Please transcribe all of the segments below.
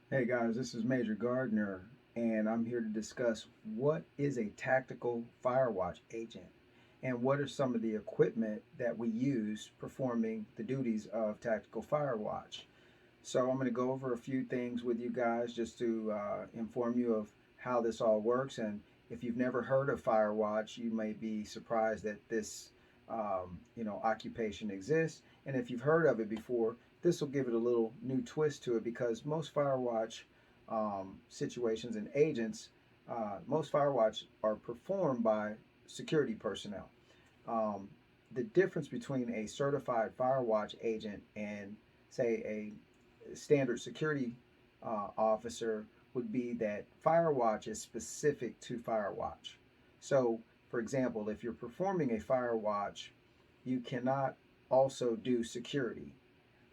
Hey guys, this is Major Gardner, and I'm here to discuss what is a tactical Firewatch agent and what are some of the equipment that we use performing the duties of tactical Firewatch. So, I'm going to go over a few things with you guys just to inform you of how this all works. And if you've never heard of Firewatch, you may be surprised that this occupation exists. And if you've heard of it before, this will give it a little new twist to it because most Firewatch situations and agents, most Firewatch are performed by security personnel. Um, the difference between a certified Firewatch agent and, say, a standard security officer would be that Firewatch is specific to Firewatch. So, for example, if you're performing a Firewatch, you cannot also do security.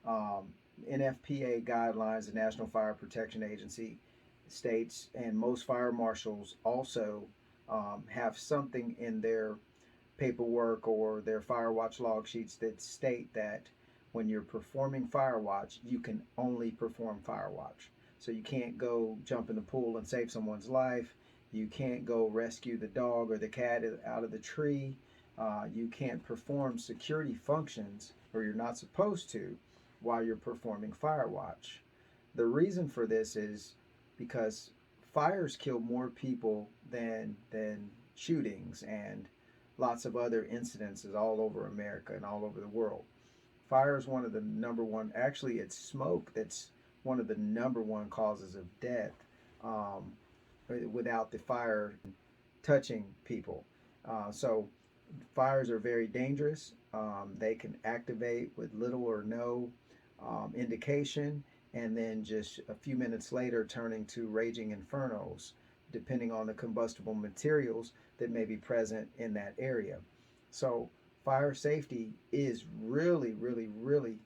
NFPA guidelines, the National Fire Protection Agency, states, and most fire marshals also have something in their paperwork or their Firewatch log sheets that state that when you're performing Firewatch, you can only perform Firewatch. So you can't go jump in the pool and save someone's life. You can't go rescue the dog or the cat out of the tree. You can't perform security functions, or you're not supposed to, while you're performing Firewatch. The reason for this is because fires kill more people than shootings and lots of other incidences all over America and all over the world. Fire is one of the number one, actually, it's smoke that's one of the number one causes of death um, without the fire touching people. So, fires are very dangerous. They can activate with little or no indication, and then just a few minutes later turn into raging infernos, depending on the combustible materials that may be present in that area. So, fire safety is really, really, really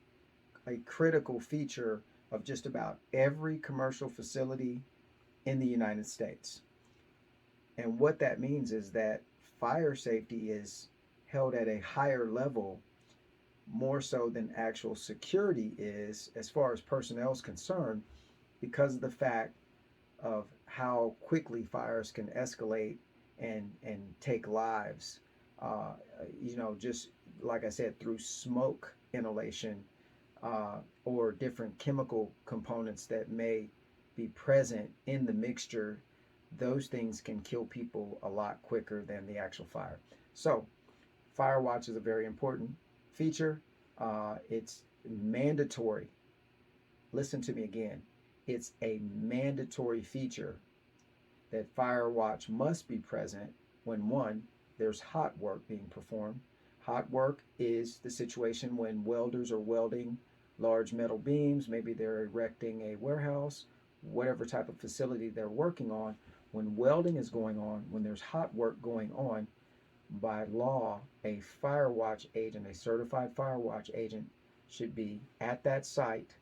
a critical feature of just about every commercial facility in the United States. And what that means is that fire safety is held at a higher level, more so than actual security is, as far as personnel is concerned, because of the fact of how quickly fires can escalate and take lives. Just like I said, through smoke inhalation or different chemical components that may be present in the mixture, those things can kill people a lot quicker than the actual fire. So, Firewatch is a very important feature. It's mandatory. Listen to me again. It's a mandatory feature that Firewatch must be present when one, there's hot work being performed. Hot work is the situation when welders are welding large metal beams, maybe they're erecting a warehouse, whatever type of facility they're working on. When welding is going on, when there's hot work going on, by law, a Firewatch agent, a certified Firewatch agent, should be at that site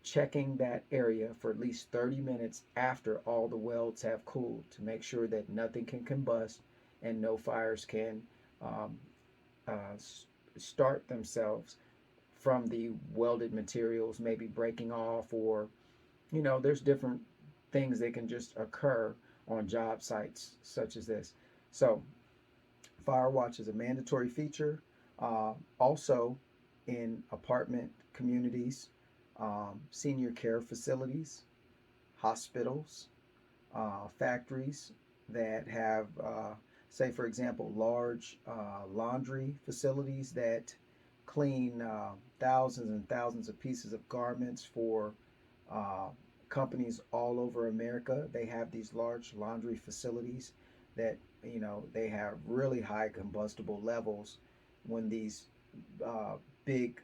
checking that area for at least 30 minutes after all the welds have cooled to make sure that nothing can combust and no fires can um, uh, start themselves from the welded materials maybe breaking off, or there's different things that can just occur on job sites such as this. So Firewatch is a mandatory feature. Also, in apartment communities, senior care facilities, hospitals, factories that have, say, for example, large laundry facilities that clean thousands and thousands of pieces of garments for uh, companies all over America. They have these large laundry facilities that they have really high combustible levels when these big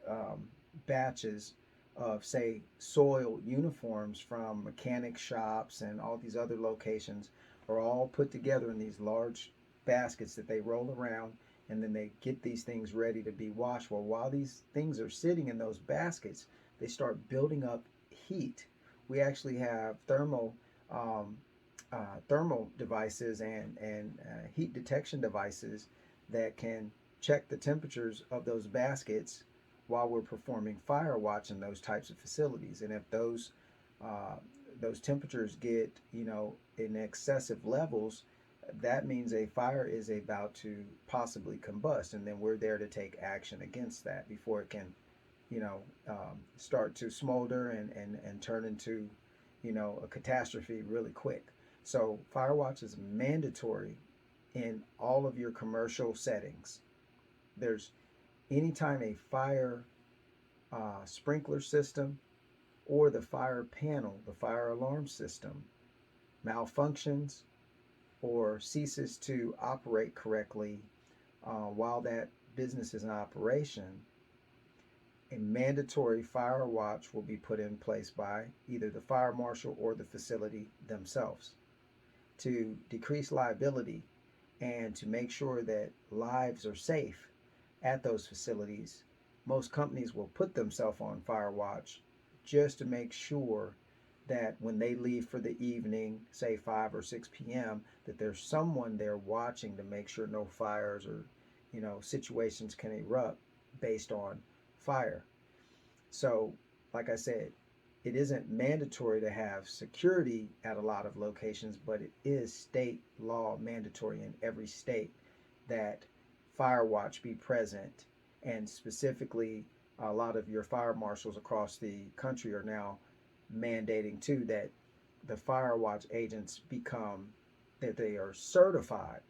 batches of, say, soiled uniforms from mechanic shops and all these other locations are all put together in these large baskets that they roll around, and then they get these things ready to be washed. Well, while these things are sitting in those baskets, they start building up heat. We actually have um, thermal devices and heat detection devices that can check the temperatures of those baskets while we're performing fire watch in those types of facilities. And if those uh, those temperatures get, in excessive levels, that means a fire is about to possibly combust, and then we're there to take action against that before it can, start to smolder and turn into, a catastrophe really quick. So Firewatch is mandatory in all of your commercial settings. There's anytime a fire sprinkler system or the fire panel, the fire alarm system, malfunctions or ceases to operate correctly while that business is in operation, a mandatory fire watch will be put in place by either the fire marshal or the facility themselves to decrease liability and to make sure that lives are safe at those facilities. Most companies will put themselves on fire watch just to make sure that when they leave for the evening, say 5 or 6 p.m., that there's someone there watching to make sure no fires or, situations can erupt based on fire. So, like I said, it isn't mandatory to have security at a lot of locations, but it is state law mandatory in every state that Firewatch be present. And specifically, a lot of your fire marshals across the country are now mandating too that the Firewatch agents that they are certified.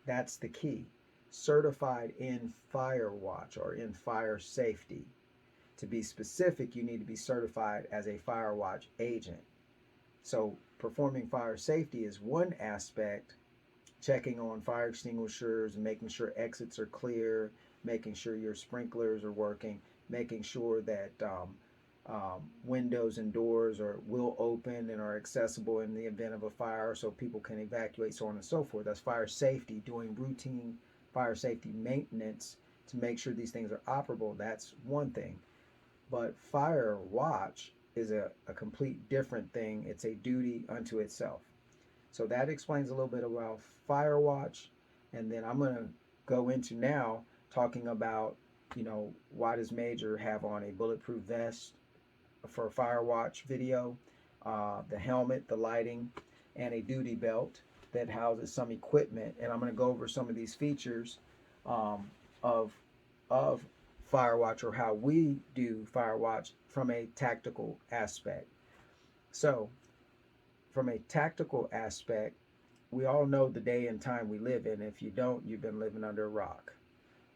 That's the key. Certified in Firewatch or in fire safety. To be specific, you need to be certified as a Firewatch agent. So performing fire safety is one aspect, checking on fire extinguishers and making sure exits are clear, making sure your sprinklers are working, making sure that windows and doors will open and are accessible in the event of a fire so people can evacuate, so on and so forth. That's fire safety, doing routine fire safety maintenance to make sure these things are operable. That's one thing. But fire watch is a complete different thing. It's a duty unto itself. So that explains a little bit about fire watch. And then I'm going to go into now talking about, why does Major have on a bulletproof vest for a Firewatch video, the helmet, the lighting, and a duty belt that houses some equipment. And I'm going to go over some of these features of Firewatch, or how we do Firewatch from a tactical aspect. So from a tactical aspect, we all know the day and time we live in. If you don't, you've been living under a rock.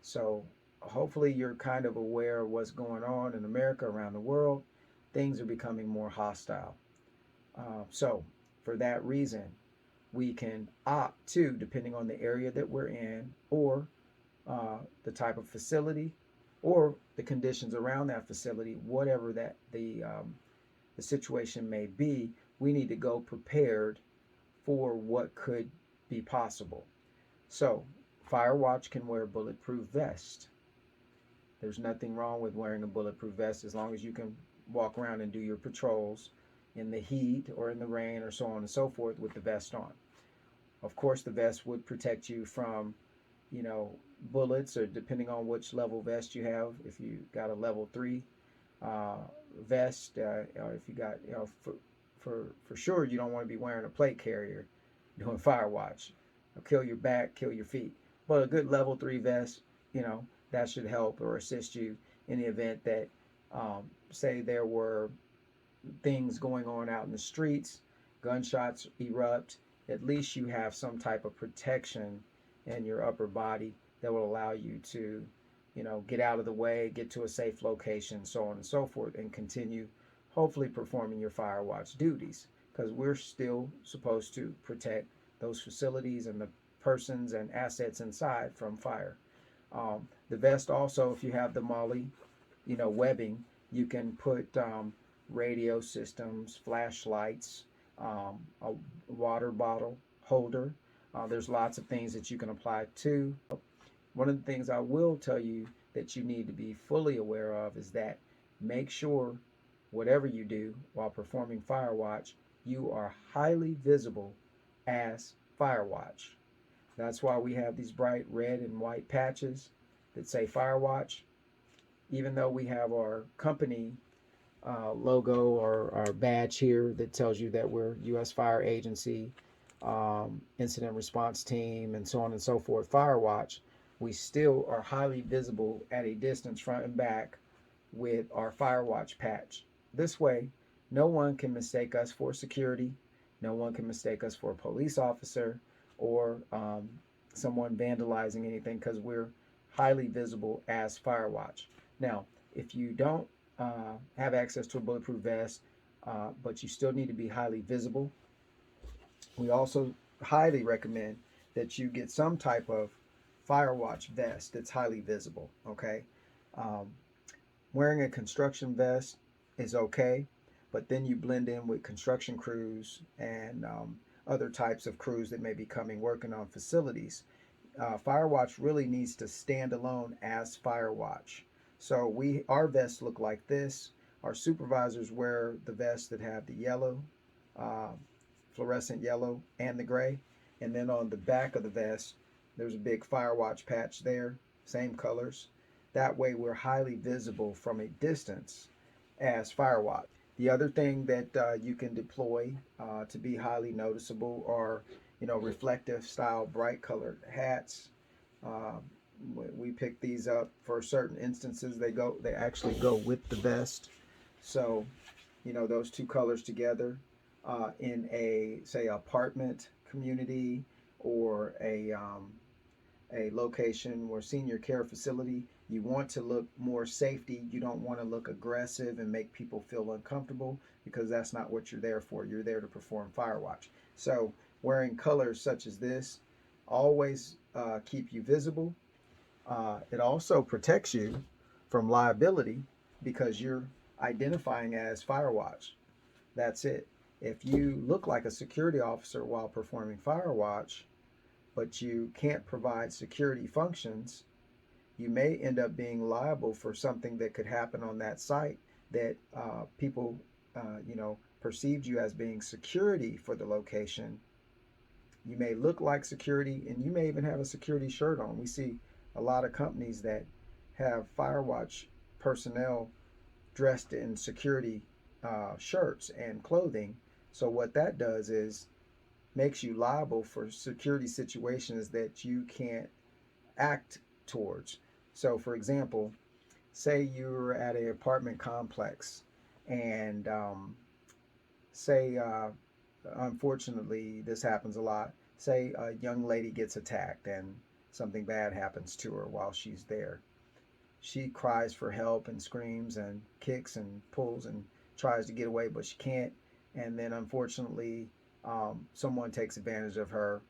So hopefully you're kind of aware of what's going on in America, around the world. Things are becoming more hostile. So for that reason, we can opt to, depending on the area that we're in, or the type of facility, or the conditions around that facility, whatever that the situation may be, we need to go prepared for what could be possible. So Firewatch can wear a bulletproof vest. There's nothing wrong with wearing a bulletproof vest as long as you can walk around and do your patrols in the heat or in the rain or so on and so forth with the vest on. Of course, the vest would protect you from, bullets, or depending on which level vest you have. If you got a level 3 vest, or if you got, for sure you don't want to be wearing a plate carrier doing Firewatch. It'll kill your back, kill your feet. But a good level 3 vest, that should help or assist you in the event that, say there were things going on out in the streets, gunshots erupt, at least you have some type of protection in your upper body that will allow you to, get out of the way, get to a safe location, so on and so forth, and continue hopefully performing your Firewatch duties, because we're still supposed to protect those facilities and the persons and assets inside from fire. The vest also, if you have the MOLLE, webbing, you can put radio systems, flashlights, a water bottle holder. There's lots of things that you can apply to. One of the things I will tell you that you need to be fully aware of is that make sure whatever you do while performing Firewatch, you are highly visible as Firewatch. That's why we have these bright red and white patches that say Firewatch. Even though we have our company logo or badge here that tells you that we're U.S. Fire Agency, Incident Response Team, and so on and so forth, Firewatch, we still are highly visible at a distance front and back with our Firewatch patch. This way, no one can mistake us for security. No one can mistake us for a police officer or someone vandalizing anything because we're highly visible as Firewatch. Now, if you don't have access to a bulletproof vest, but you still need to be highly visible, we also highly recommend that you get some type of Firewatch vest that's highly visible. Okay, um, wearing a construction vest is okay, but then you blend in with construction crews and other types of crews that may be coming working on facilities. Firewatch really needs to stand alone as Firewatch. So our vests look like this. Our supervisors wear the vests that have the yellow, uh, fluorescent yellow, and the gray. And then on the back of the vest, there's a big Firewatch patch there, same colors. That way we're highly visible from a distance as Firewatch. The other thing that you can deploy to be highly noticeable are, reflective style, bright colored hats. Uh, we pick these up for certain instances. They actually go with the vest. So, those two colors together in a, say, apartment community or a location or senior care facility, you want to look more safety. You don't want to look aggressive and make people feel uncomfortable because that's not what you're there for. You're there to perform Firewatch. So wearing colors such as this always keep you visible. It also protects you from liability because you're identifying as Firewatch. That's it. If you look like a security officer while performing Firewatch, but you can't provide security functions, you may end up being liable for something that could happen on that site that people, perceived you as being security for the location. You may look like security and you may even have a security shirt on. We see a lot of companies that have Firewatch personnel dressed in security shirts and clothing. So what that does is makes you liable for security situations that you can't act towards. So, for example, say you're at an apartment complex and say, unfortunately, this happens a lot. Say a young lady gets attacked and something bad happens to her while she's there. She cries for help and screams and kicks and pulls and tries to get away, but she can't. And then, unfortunately, someone takes advantage of her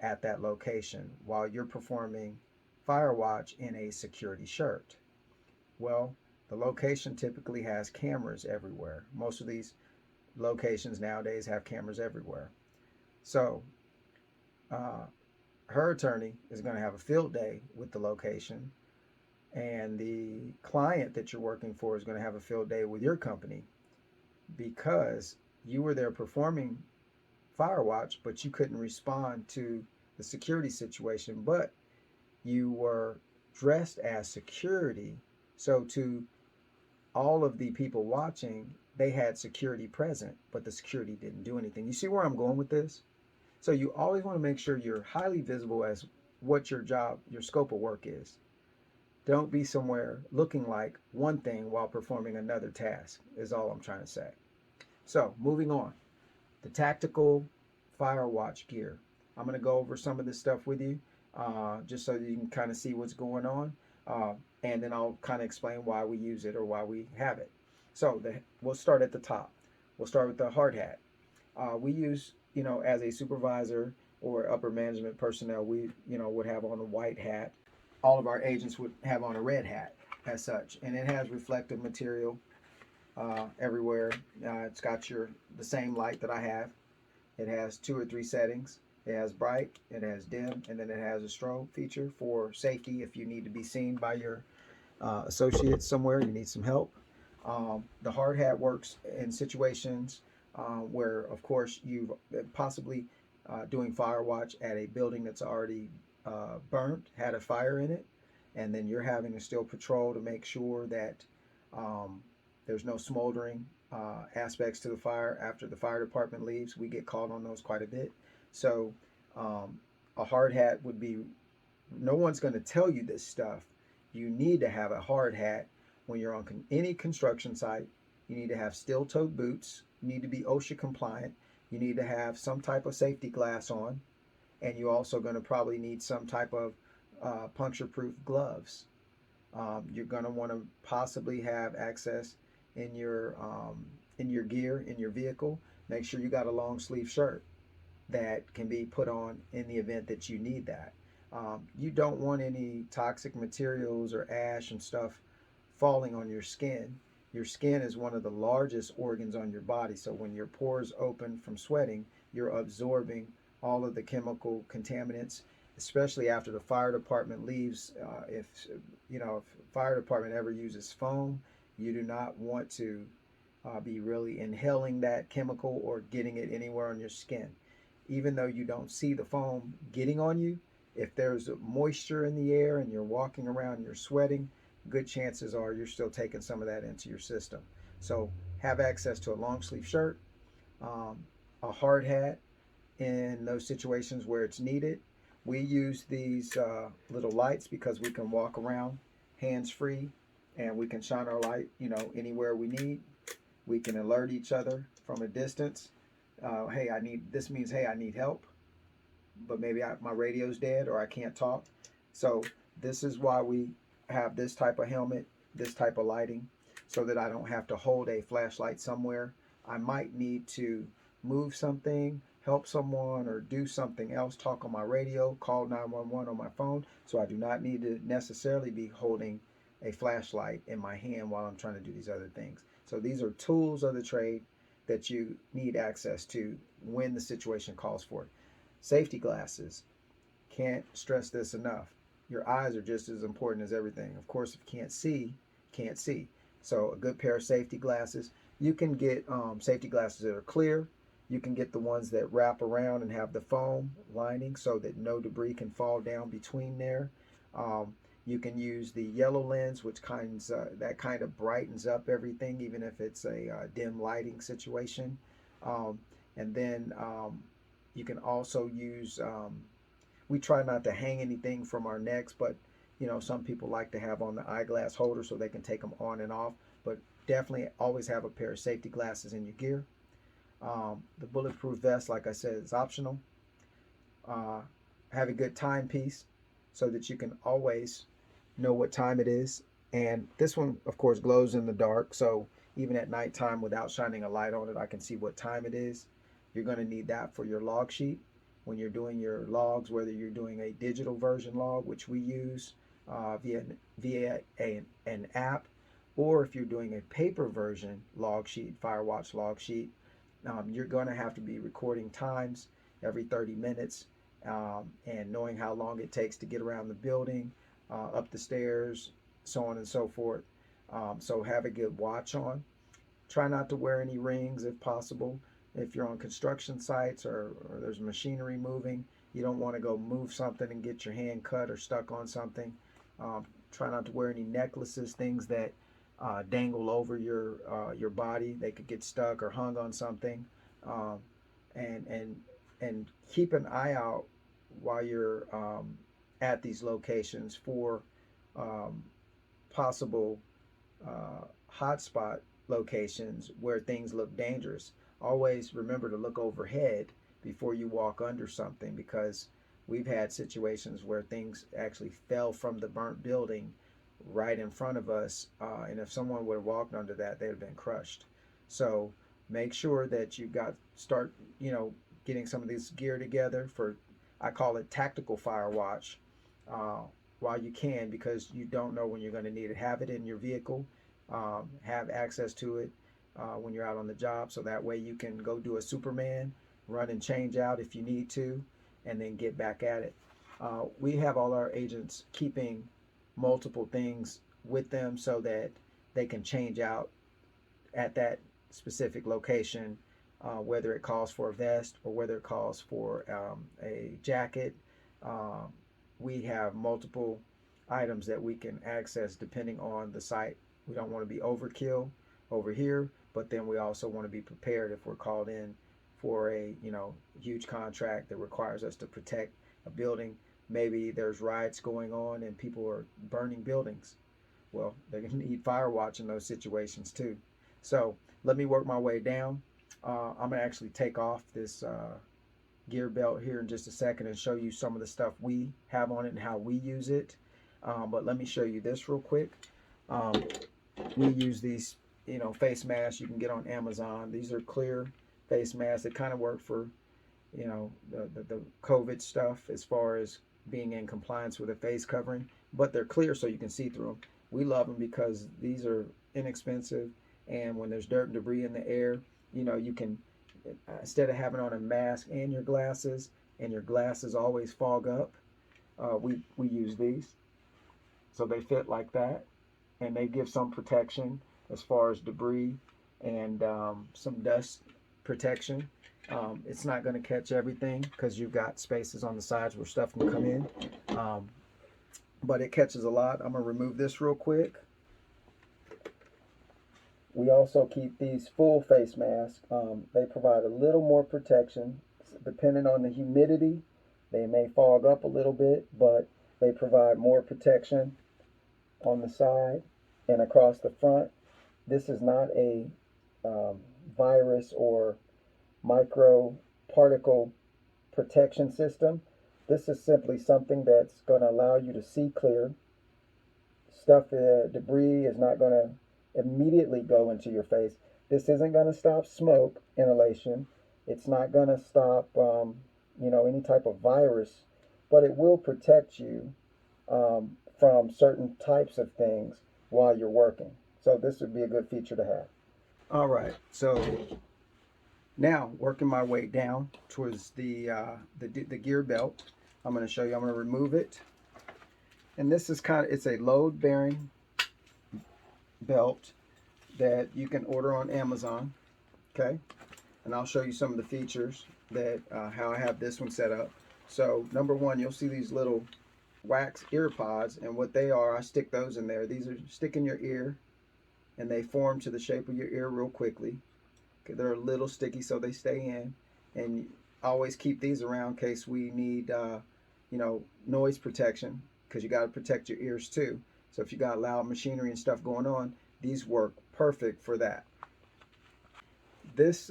at that location while you're performing Firewatch in a security shirt. Well, the location typically has cameras everywhere. Most of these locations nowadays have cameras everywhere. So, uh, her attorney is going to have a field day with the location, and the client that you're working for is going to have a field day with your company because you were there performing Firewatch, but you couldn't respond to the security situation, but you were dressed as security. So to all of the people watching, they had security present, but the security didn't do anything. You see where I'm going with this? So you always want to make sure you're highly visible as what your job, your scope of work is. Don't be somewhere looking like one thing while performing another task, is all I'm trying to say. So moving on, the tactical Firewatch gear. I'm going to go over some of this stuff with you just so you can kind of see what's going on. And then I'll kind of explain why we use it or why we have it. So we'll start at the top. We'll start with the hard hat. We use, as a supervisor or upper management personnel, we, would have on a white hat. All of our agents would have on a red hat as such. And it has reflective material everywhere. It's got the same light that I have. It has 2 or 3 settings. It has bright, it has dim, and then it has a strobe feature for safety if you need to be seen by your associates somewhere, you need some help. The hard hat works in situations where, of course, you've possibly doing Firewatch at a building that's already burnt, had a fire in it, and then you're having to still patrol to make sure that There's no smoldering aspects to the fire after the fire department leaves. We get called on those quite a bit. So a hard hat would be, no one's going to tell you this stuff. You need to have a hard hat when you're on any construction site. You need to have steel-toed boots. You need to be OSHA compliant. You need to have some type of safety glass on, and you're also going to probably need some type of puncture-proof gloves. You're going to want to possibly have access in your gear in your vehicle. Make sure you got a long sleeve shirt that can be put on in the event that you need that. You don't want any toxic materials or ash and stuff falling on your skin. Your skin is one of the largest organs on your body, so when your pores open from sweating, you're absorbing all of the chemical contaminants, especially after the fire department leaves. If the fire department ever uses foam, you do not want to be really inhaling that chemical or getting it anywhere on your skin. Even though you don't see the foam getting on you, if there's moisture in the air and you're walking around and you're sweating, good chances are you're still taking some of that into your system. So have access to a long sleeve shirt, a hard hat in those situations where it's needed. We use these little lights because we can walk around hands free, and we can shine our light, anywhere we need. We can alert each other from a distance. Hey, this means, hey, I need help, but maybe my radio's dead or I can't talk. So this is why we have this type of helmet, this type of lighting, so that I don't have to hold a flashlight somewhere. I might need to move something, help someone, or do something else, talk on my radio, call 911 on my phone. So I do not need to necessarily be holding a flashlight in my hand while I'm trying to do these other things. So these are tools of the trade that you need access to when the situation calls for it. Safety glasses. Can't stress this enough. Your eyes are just as important as everything. Of course, if you can't see, can't see. So a good pair of safety glasses. You can get safety glasses that are clear. You can get the ones that wrap around and have the foam lining so that no debris can fall down between there. You can use the yellow lens, which that kind of brightens up everything, even if it's a dim lighting situation. And then you can also use, we try not to hang anything from our necks, but some people like to have on the eyeglass holder so they can take them on and off. But definitely always have a pair of safety glasses in your gear. The bulletproof vest, like I said, is optional. Have a good timepiece so that you can always know what time it is. And this one, of course, glows in the dark. So even at nighttime, without shining a light on it, I can see what time it is. You're going to need that for your log sheet when you're doing your logs, whether you're doing a digital version log, which we use via an app, or if you're doing a paper version log sheet, Firewatch log sheet. You're going to have to be recording times every 30 minutes and knowing how long it takes to get around the building, up the stairs, so on and so forth. So have a good watch on. Try not to wear any rings if possible. If you're on construction sites or there's machinery moving, you don't want to go move something and get your hand cut or stuck on something. Try not to wear any necklaces, things that dangle over your body. They could get stuck or hung on something. And keep an eye out while you're at these locations for possible hotspot locations where things look dangerous. Always remember to look overhead before you walk under something, because we've had situations where things actually fell from the burnt building right in front of us, and if someone would have walked under that, they'd have been crushed. So make sure that you start getting some of this gear together for, I call it tactical fire watch, while you can, because you don't know when you're going to need it. Have it in your vehicle, have access to it when you're out on the job, so that way you can go do a Superman, run and change out if you need to, and then get back at it. We have all our agents keeping multiple things with them so that they can change out at that specific location, whether it calls for a vest or whether it calls for a jacket. We have multiple items that we can access depending on the site. We don't want to be overkill. over here, but then we also want to be prepared if we're called in for a huge contract that requires us to protect a building. Maybe there's riots going on and people are burning buildings. Well, they're going to need Firewatch in those situations too. So let me work my way down. I'm going to actually take off this gear belt here in just a second and show you some of the stuff we have on it and how we use it. But let me show you this real quick. We use these, face masks you can get on Amazon. These are clear face masks that kind of work for, the COVID stuff as far as being in compliance with a face covering, but they're clear so you can see through them. We love them because these are inexpensive, and when there's dirt and debris in the air, you can, instead of having on a mask and your glasses always fog up, we use these. So they fit like that, and they give some protection as far as debris and some dust protection. It's not going to catch everything because you've got spaces on the sides where stuff can come in, but it catches a lot. I'm going to remove this real quick. We also keep these full face masks. They provide a little more protection. Depending on the humidity, they may fog up a little bit, but they provide more protection on the side and across the front. This is not a virus or micro particle protection system. This is simply something that's going to allow you to see clear. Stuff, debris is not going to immediately go into your face. This isn't going to stop smoke inhalation. It's not going to stop any type of virus, but it will protect you from certain types of things while you're working. So this would be a good feature to have. All right, so now working my way down towards the gear belt. I'm going to show you. I'm going to remove it, and this is it's a load bearing belt that you can order on Amazon. Okay, and I'll show you some of the features that how I have this one set up. So number one, you'll see these little wax Earpods, and what they are, I stick those in there. These are stick in your ear, and they form to the shape of your ear real quickly. Okay, they're a little sticky, so they stay in, and always keep these around in case we need noise protection, because you got to protect your ears too. So if you got loud machinery and stuff going on, these work perfect for that. This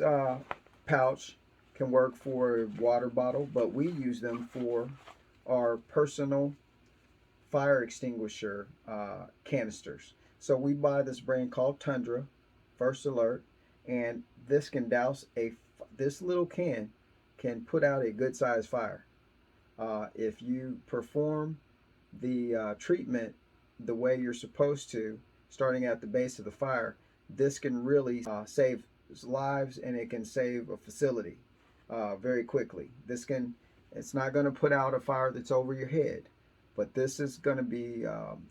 pouch can work for a water bottle, but we use them for our personal fire extinguisher canisters. So we buy this brand called Tundra, First Alert, and this can douse this little can put out a good sized fire. If you perform the treatment the way you're supposed to, starting at the base of the fire, this can really save lives, and it can save a facility very quickly. It's not going to put out a fire that's over your head, but this is going to be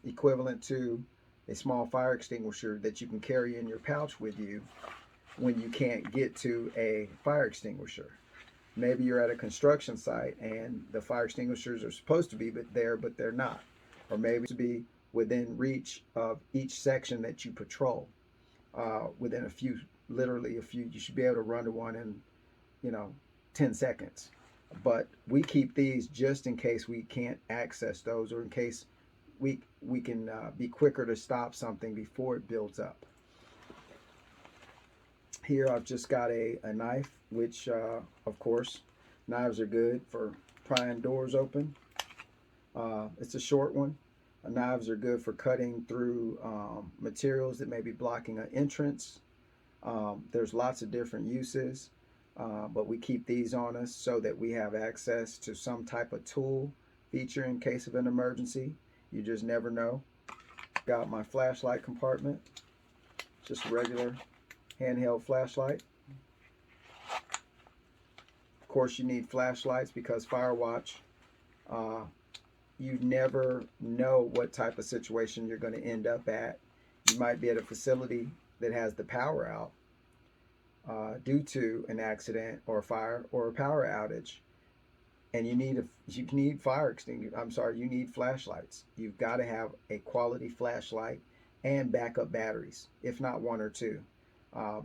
equivalent to a small fire extinguisher that you can carry in your pouch with you when you can't get to a fire extinguisher. Maybe you're at a construction site and the fire extinguishers are supposed to be there, but they're not. Or maybe to be within reach of each section that you patrol. Within literally a few, you should be able to run to one in 10 seconds. But we keep these just in case we can't access those, or in case we can be quicker to stop something before it builds up. Here I've just got a knife, which of course knives are good for prying doors open. It's a short one. Knives are good for cutting through materials that may be blocking an entrance. There's lots of different uses, but we keep these on us so that we have access to some type of tool feature in case of an emergency. You just never know. Got my flashlight compartment, just a regular handheld flashlight. Of course, you need flashlights because Firewatch, you never know what type of situation you're going to end up at. You might be at a facility that has the power out due to an accident or a fire or a power outage, and you need you need flashlights. You've got to have a quality flashlight and backup batteries, if not one or two.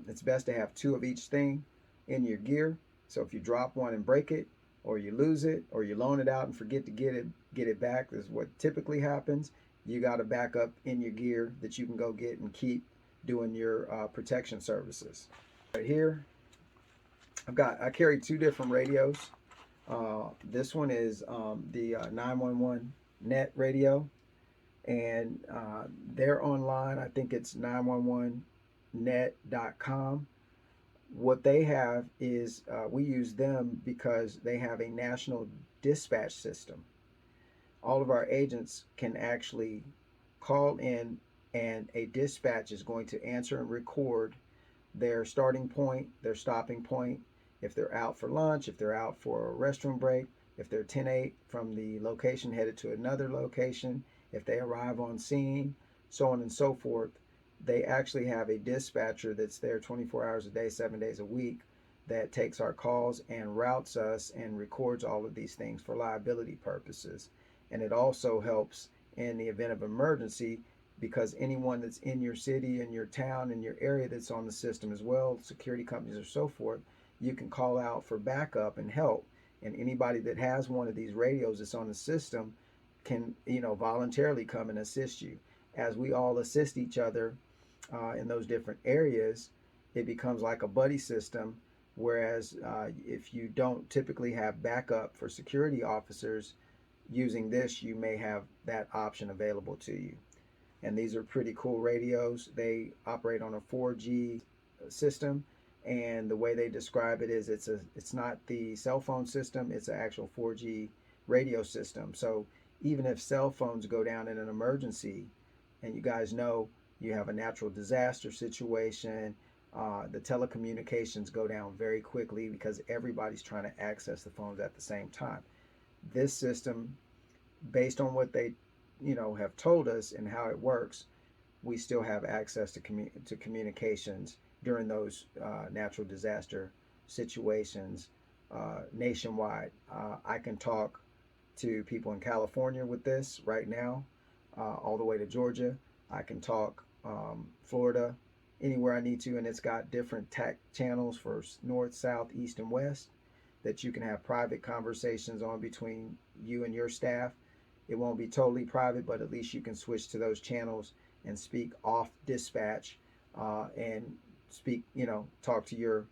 It's best to have two of each thing in your gear. So if you drop one and break it, or you lose it, or you loan it out and forget to get it back, this is what typically happens. You got a backup in your gear that you can go get and keep doing your protection services. Right here, I carry two different radios. This one is the 911 net radio, and they're online. I think it's 911net.com. What they have is we use them because they have a national dispatch system. All of our agents can actually call in, and a dispatch is going to answer and record their starting point, their stopping point, if they're out for lunch, if they're out for a restroom break, if they're 10-8 from the location headed to another location, if they arrive on scene, so on and so forth. They actually have a dispatcher that's there 24 hours a day, 7 days a week, that takes our calls and routes us and records all of these things for liability purposes. And it also helps in the event of emergency, because anyone that's in your city, in your town, in your area that's on the system as well, security companies or so forth, you can call out for backup and help. And anybody that has one of these radios that's on the system can, voluntarily come and assist you. As we all assist each other in those different areas, it becomes like a buddy system. Whereas if you don't typically have backup for security officers, using this, you may have that option available to you. And these are pretty cool radios. They operate on a 4G system, and the way they describe it is it's not the cell phone system, it's an actual 4G radio system. So even if cell phones go down in an emergency, and you guys know you have a natural disaster situation, the telecommunications go down very quickly because everybody's trying to access the phones at the same time. This system, based on what they have told us and how it works, we still have access to communications during those natural disaster situations nationwide. I can talk to people in California with this right now, all the way to Georgia. I can talk Florida, anywhere I need to, and it's got different TAC channels for north, south, east, and west that you can have private conversations on between you and your staff. It won't be totally private, but at least you can switch to those channels and speak off dispatch and speak, talk to your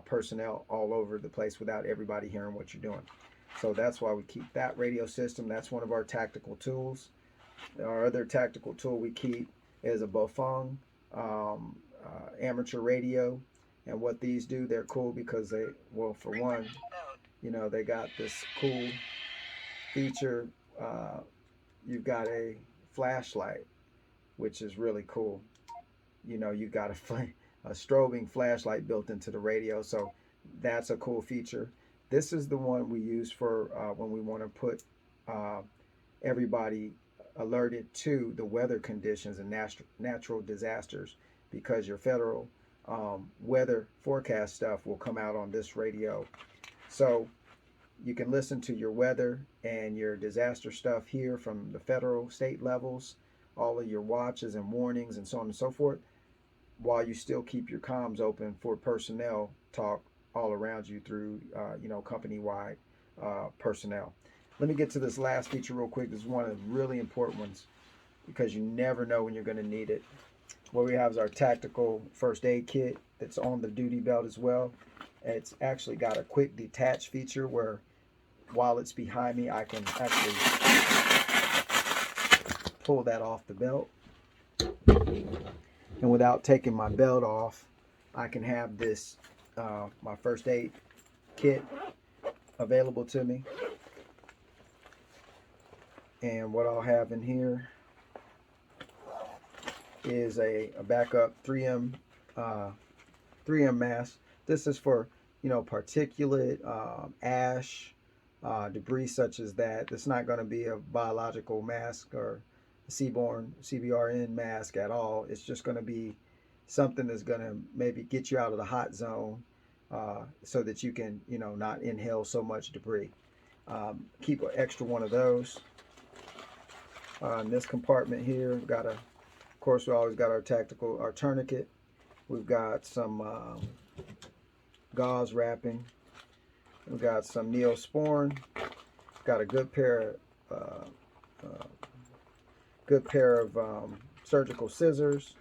personnel all over the place without everybody hearing what you're doing. So that's why we keep that radio system. That's one of our tactical tools. Our other tactical tool we keep is a Buffon amateur radio. And what these do, they're cool because they, well, for one, they got this cool feature. You've got a flashlight, which is really cool. You've got a strobing flashlight built into the radio, so that's a cool feature. This is the one we use for when we want to put everybody alerted to the weather conditions and natural disasters, because your federal weather forecast stuff will come out on this radio. So you can listen to your weather and your disaster stuff here from the federal, state levels, all of your watches and warnings and so on and so forth, while you still keep your comms open for personnel talk all around you through, company-wide personnel. Let me get to this last feature real quick. This is one of the really important ones because you never know when you're going to need it. What we have is our tactical first aid kit that's on the duty belt as well. It's actually got a quick detach feature where while it's behind me, I can actually pull that off the belt. And without taking my belt off, I can have this, my first aid kit available to me. And what I'll have in here is a backup 3M mask. This is for, particulate, ash, debris such as that. It's not going to be a biological mask or a CBRN mask at all. It's just going to be something that's going to maybe get you out of the hot zone so that you can, not inhale so much debris. Keep an extra one of those. In this compartment here, I've got a Of course, we always got our tourniquet. We've got some gauze wrapping. We've got some Neosporin. Got a good pair of surgical scissors,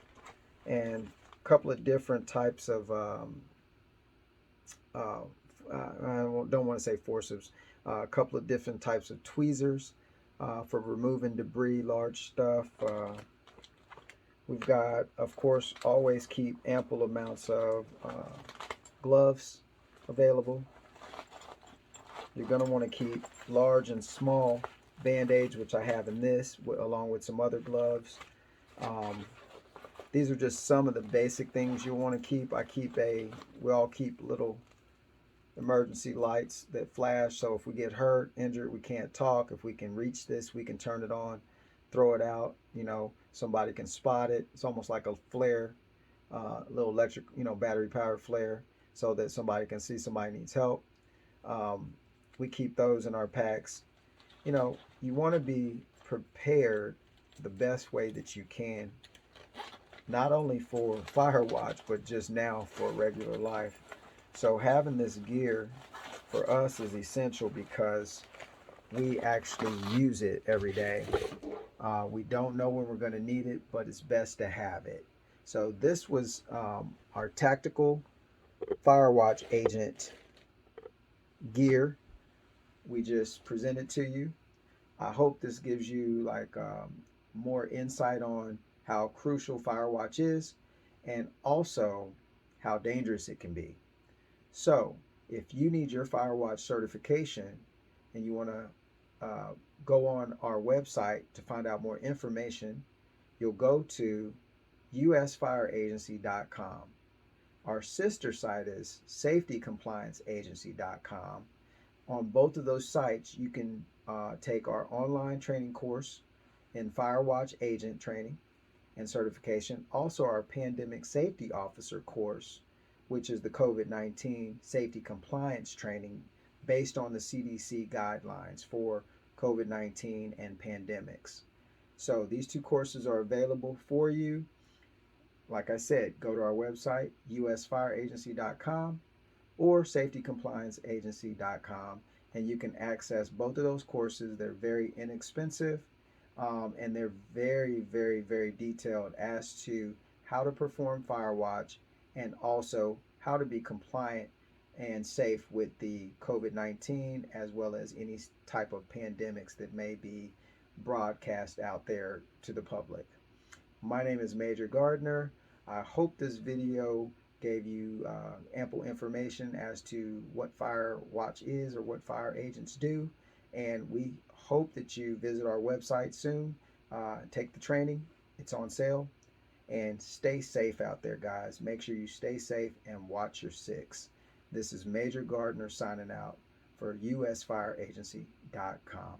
and a couple of different types of I don't want to say forceps. A couple of different types of tweezers for removing debris, large stuff. We've got, of course, always keep ample amounts of gloves available. You're going to want to keep large and small band-aids, which I have in this, along with some other gloves. These are just some of the basic things you want to keep. We all keep little emergency lights that flash, so if we get hurt, injured, we can't talk. If we can reach this, we can turn it on, throw it out. Somebody can spot it. It's almost like a flare, a little electric, battery-powered flare, so that somebody can see somebody needs help. We keep those in our packs. You want to be prepared the best way that you can, not only for Firewatch, but just now for regular life. So having this gear for us is essential because we actually use it every day. We don't know when we're going to need it, but it's best to have it. So this was our tactical Firewatch agent gear. We just presented to you. I hope this gives you more insight on how crucial Firewatch is, and also how dangerous it can be. So if you need your Firewatch certification and you want to go on our website to find out more information, you'll go to usfireagency.com. Our sister site is safetycomplianceagency.com. On both of those sites, you can take our online training course in Firewatch agent training and certification. Also, our pandemic safety officer course, which is the COVID-19 safety compliance training based on the CDC guidelines for COVID-19 and pandemics. So these two courses are available for you. Like I said, go to our website, usfireagency.com or safetycomplianceagency.com, and you can access both of those courses. They're very inexpensive, and they're very, very, very detailed as to how to perform Firewatch and also how to be compliant and safe with the COVID-19 as well as any type of pandemics that may be broadcast out there to the public. My name is Major Gardner. I hope this video gave you ample information as to what Firewatch is or what fire agents do, and we hope that you visit our website soon. Take the training. It's on sale. And stay safe out there, guys. Make sure you stay safe and watch your six. This is Major Gardner signing out for usfireagency.com.